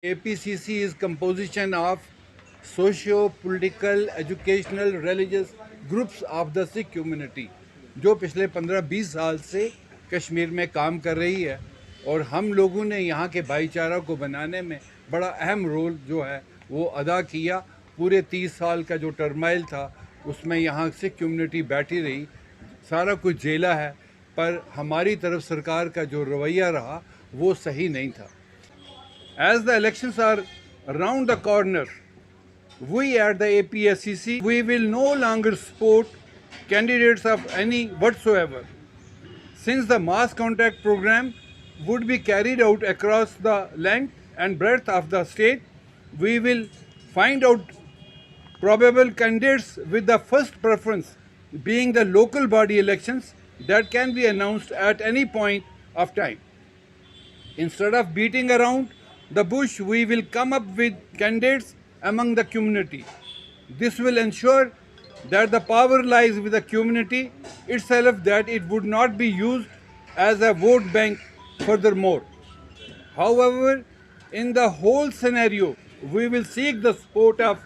APCC is composition of socio-political, educational, religious groups of the Sikh community जो पिछले 15-20 साल से कश्मीर में काम कर रही है और हम लोगों ने यहाँ के भाईचारा को बनाने में बड़ा अहम रोल जो है वो अदा किया। पूरे 30 साल का जो टर्माइल था उसमें यहाँ सिख कम्युनिटी बैठी रही, सारा कुछ झेला है, पर हमारी तरफ सरकार का जो रवैया रहा वो सही नहीं था। As the elections are around the corner, we at the APSCC, we will no longer support candidates of any whatsoever. Since the mass contact program would be carried out across the length and breadth of the state, we will find out probable candidates with the first preference being the local body elections that can be announced at any point of time. Instead of beating around the bush, we will come up with candidates among the community. This will ensure that the power lies with the community itself, that it would not be used as a vote bank furthermore. However, in the whole scenario, we will seek the support of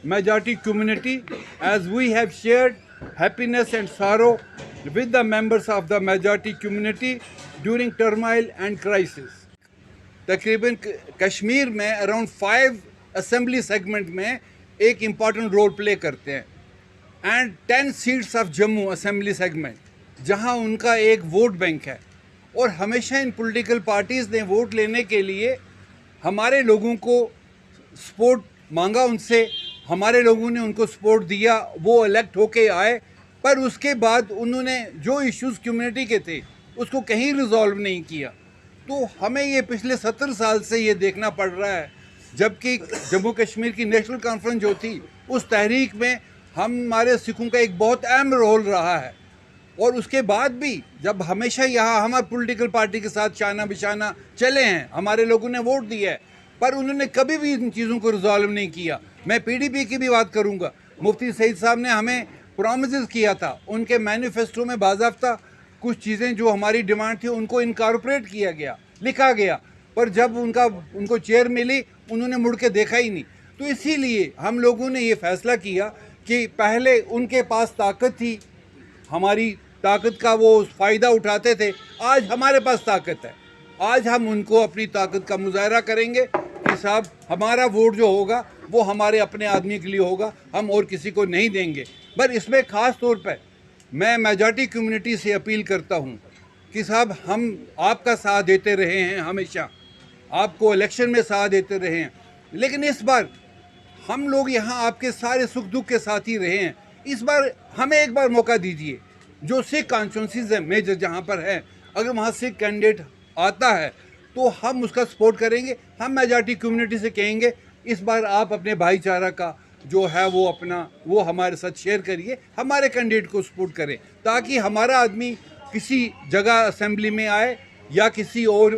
majority community, as we have shared happiness and sorrow with the members of the majority community during turmoil and crisis. तकरीबन कश्मीर में around 5 assembly segment में एक important role play करते हैं and 10 seats of Jammu assembly segment जहां उनका एक vote bank है। और हमेशा इन पॉलिटिकल पार्टीज़ ने वोट लेने के लिए हमारे लोगों को सपोर्ट मांगा उनसे, हमारे लोगों ने उनको सपोर्ट दिया, वो इलेक्ट होके आए, पर उसके बाद उन्होंने जो इश्यूज़ कम्युनिटी के थे उसको कहीं रिजॉल्व नहीं किया। तो हमें ये पिछले 70 साल से ये देखना पड़ रहा है, जबकि जम्मू कश्मीर की नेशनल कॉन्फ्रेंस जो थी उस तहरीक में हमारे सिखों का एक बहुत अहम रोल रहा है। और उसके बाद भी जब हमेशा यहाँ हमारे पॉलिटिकल पार्टी के साथ शाना बिशाना चले हैं, हमारे लोगों ने वोट दिया है, पर उन्होंने कभी भी इन चीज़ों को रिजॉल्व नहीं किया। मैं PDP की भी बात करूँगा। मुफ्ती सईद साहब ने हमें प्रॉमिस किया था, उनके मैनिफेस्टो में बाज़ाब्ता कुछ चीज़ें जो हमारी डिमांड थी उनको इनकॉर्पोरेट किया गया, लिखा गया, पर जब उनको चेयर मिली उन्होंने मुड़ के देखा ही नहीं। तो इसीलिए हम लोगों ने ये फ़ैसला किया कि पहले उनके पास ताकत थी, हमारी ताकत का वो फ़ायदा उठाते थे, आज हमारे पास ताकत है, आज हम उनको अपनी ताकत का मुजाहरा करेंगे कि साहब हमारा वोट जो होगा वो हमारे अपने आदमी के लिए होगा, हम और किसी को नहीं देंगे। पर इसमें ख़ास तौर पर मैं मेजॉरिटी कम्युनिटी से अपील करता हूँ कि साहब हम आपका साथ देते रहे हैं, हमेशा आपको इलेक्शन में साथ देते रहे हैं, लेकिन इस बार हम लोग यहाँ आपके सारे सुख दुख के साथ ही रहे हैं। इस बार हमें एक बार मौका दीजिए। जो सिख कॉन्स्टिट्यूंसीज है मेजर जहाँ पर है, अगर वहाँ सिख कैंडिडेट आता है तो हम उसका सपोर्ट करेंगे। हम मेजॉरिटी कम्युनिटी से कहेंगे इस बार आप अपने भाईचारा का जो है वो हमारे साथ शेयर करिए, हमारे कैंडिडेट को सपोर्ट करें, ताकि हमारा आदमी किसी जगह असेंबली में आए या किसी और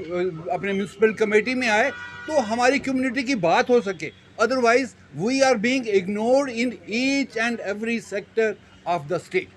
अपने म्यूनसिपल कमेटी में आए तो हमारी कम्युनिटी की बात हो सके। Otherwise we are being ignored in each and every sector of the state.